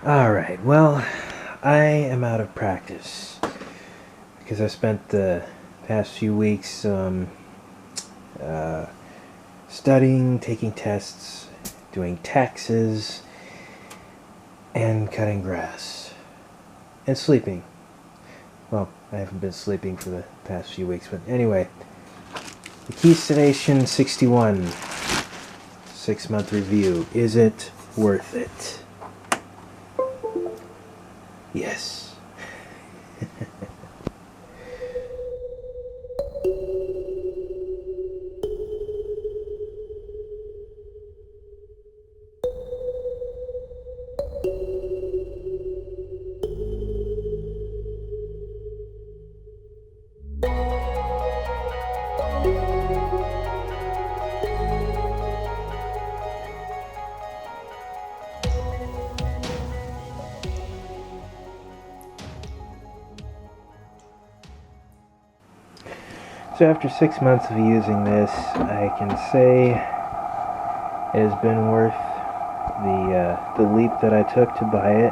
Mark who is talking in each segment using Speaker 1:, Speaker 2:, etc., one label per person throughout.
Speaker 1: Alright, well, I am out of practice because I spent the past few weeks uh, studying, taking tests, doing taxes, and cutting grass. And sleeping. Well, I haven't been sleeping for the past few weeks, but anyway. The Keystation 61 6-month review. Is it worth it? Yes. So after 6 months of using this, I can say it has been worth the leap that I took to buy it.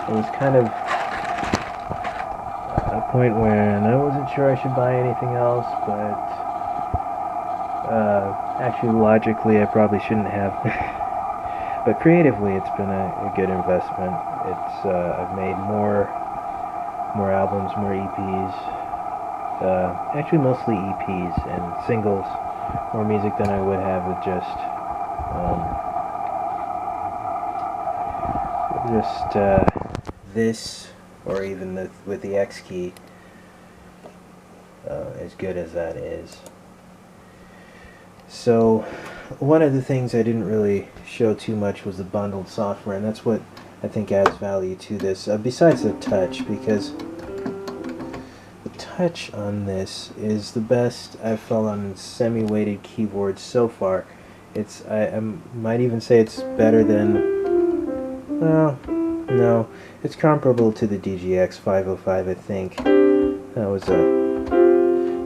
Speaker 1: It was kind of a point when I wasn't sure I should buy anything else, but actually logically I probably shouldn't have. But creatively it's been a good investment. I've made more albums, more EPs, actually mostly EPs and singles, more music than I would have with just this, or even with the X key, as good as that is. So one of the things I didn't really show too much was the bundled software, and that's what I think adds value to this, besides the touch, because the touch on this is the best I've felt on semi-weighted keyboards so far. I might even say it's better than, well, no, it's comparable to the DGX 505, I think.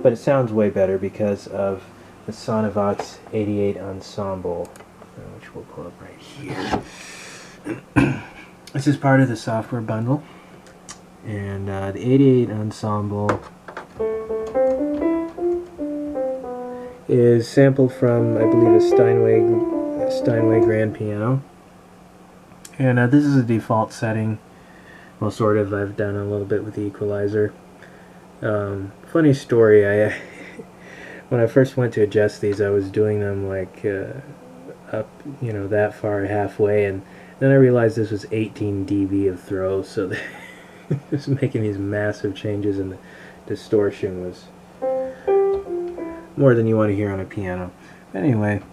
Speaker 1: But it sounds way better because of the Sonivox 88 Ensemble, which we'll pull up right here. This is part of the software bundle, and the 88 Ensemble is sampled from, I believe, a Steinway grand piano, and this is a default setting. Well, sort of. I've done a little bit with the equalizer. Funny story, when I first went to adjust these, I was doing them like up, that far halfway, and then I realized this was 18 dB of throw, so just making these massive changes in the distortion was more than you want to hear on a piano. Anyway,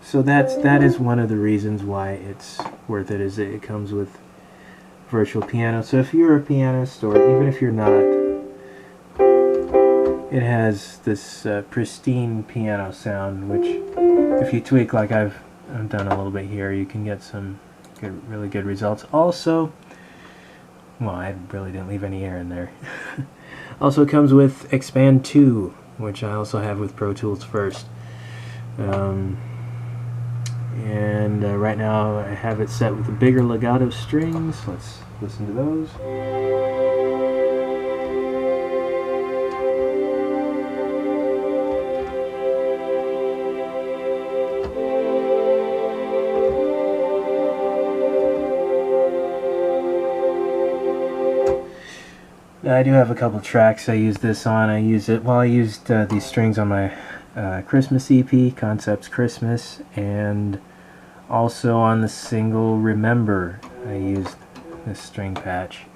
Speaker 1: so that is one of the reasons why it's worth it, is it comes with virtual piano. So if you're a pianist, or even if you're not, it has this pristine piano sound, which if you tweak like I've done a little bit here, you can get some really good results. Also, well, I really didn't leave any air in there. Also, it comes with Expand 2, which I also have with Pro Tools First. And right now I have it set with the bigger legato strings. Let's listen to those. I do have a couple tracks I use this on. I used these strings on my Christmas EP, Concepts Christmas, and also on the single Remember, I used this string patch.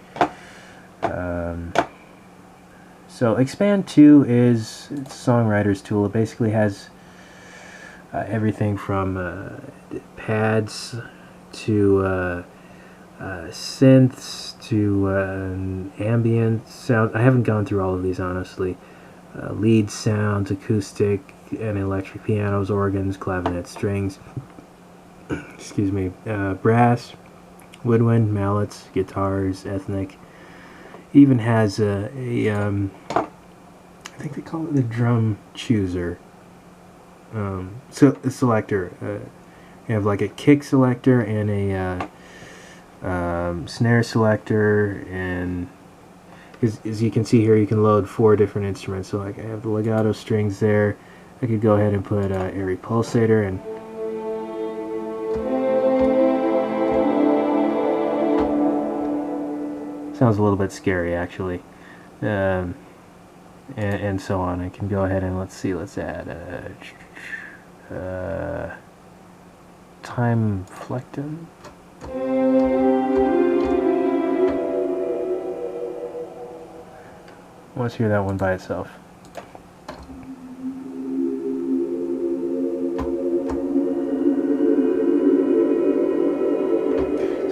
Speaker 1: So Expand 2 it's a songwriter's tool. It basically has everything from pads to synths to ambient sound. I haven't gone through all of these, honestly. Lead sounds, acoustic and electric pianos, organs, clavinet, strings, excuse me, brass, woodwind, mallets, guitars, ethnic. Even has I think they call it the drum chooser. So the selector. You have like a kick selector and a snare selector, and as you can see here, you can load 4 different instruments. So like I have the legato strings there. I could go ahead and put a repulsator and sounds a little bit scary actually, and so on. I can go ahead and let's add a time flectum. Let's hear that one by itself.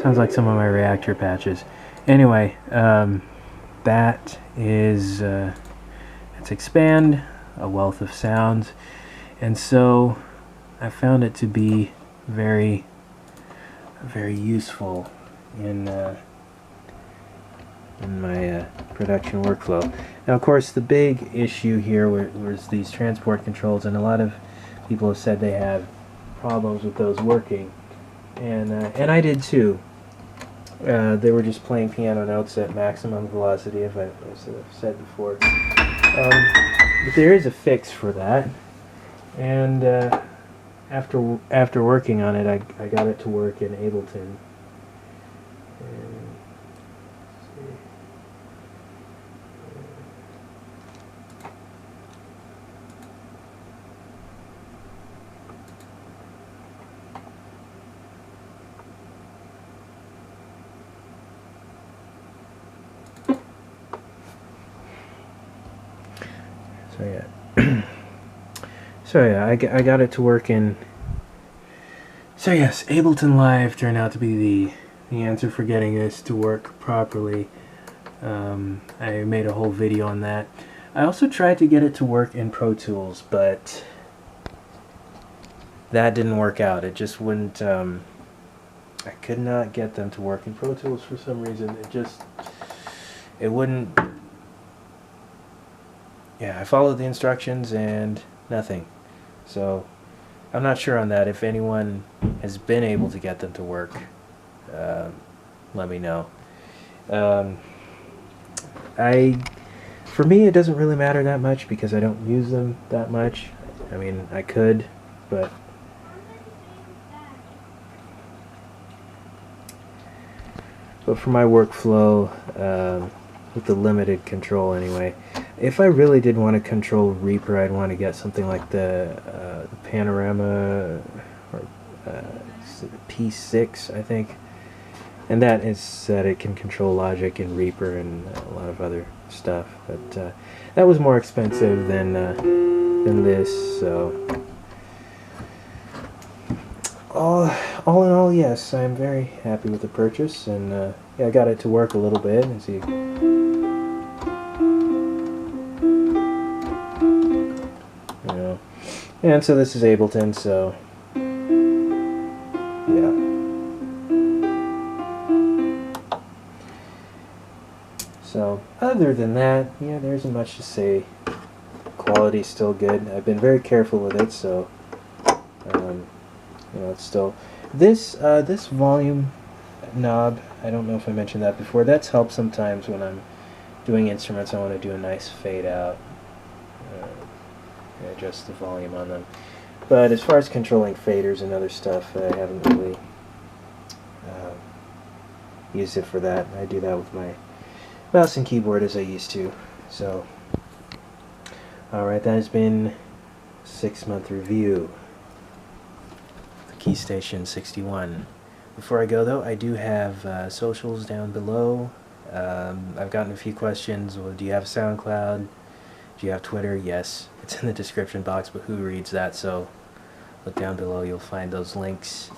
Speaker 1: Sounds like some of my reactor patches. Anyway, that is let's expand, a wealth of sounds, and so I found it to be very useful in my production workflow. Now, of course, the big issue here was these transport controls, and a lot of people have said they have problems with those working, and I did too. They were just playing piano notes at maximum velocity, as I've said before. But there is a fix for that, and after working on it, I got it to work in Ableton. So yeah, I got it to work in. So yes, Ableton Live turned out to be the answer for getting this to work properly. I made a whole video on that. I also tried to get it to work in Pro Tools, but that didn't work out. It just wouldn't. I could not get them to work in Pro Tools for some reason. It wouldn't. Yeah, I followed the instructions and nothing. So I'm not sure on that. If anyone has been able to get them to work, let me know. For me, it doesn't really matter that much because I don't use them that much. I mean, I could, but for my workflow, with the limited control anyway, if I really did want to control Reaper, I'd want to get something like the Panorama, or P6, I think, and that is that it can control Logic and Reaper and a lot of other stuff. But that was more expensive than this. So all in all, yes, I'm very happy with the purchase, and yeah, I got it to work a little bit. And see. And so this is Ableton, so yeah. So other than that, yeah, there isn't much to say. Quality's still good. I've been very careful with it, so you know, it's still this volume knob. I don't know if I mentioned that before. That's helped sometimes when I'm doing instruments. I want to do a nice fade out. Adjust the volume on them, but as far as controlling faders and other stuff, I haven't really used it for that. I do that with my mouse and keyboard as I used to. So alright, that has been a 6-month review of the Keystation 61. Before I go though, I do have socials down below. I've gotten a few questions. Well, do you have SoundCloud? Do you have Twitter? Yes, it's in the description box, but who reads that? So look down below, you'll find those links.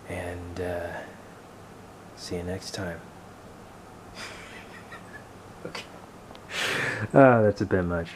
Speaker 1: And see you next time. Okay. That's a bit much.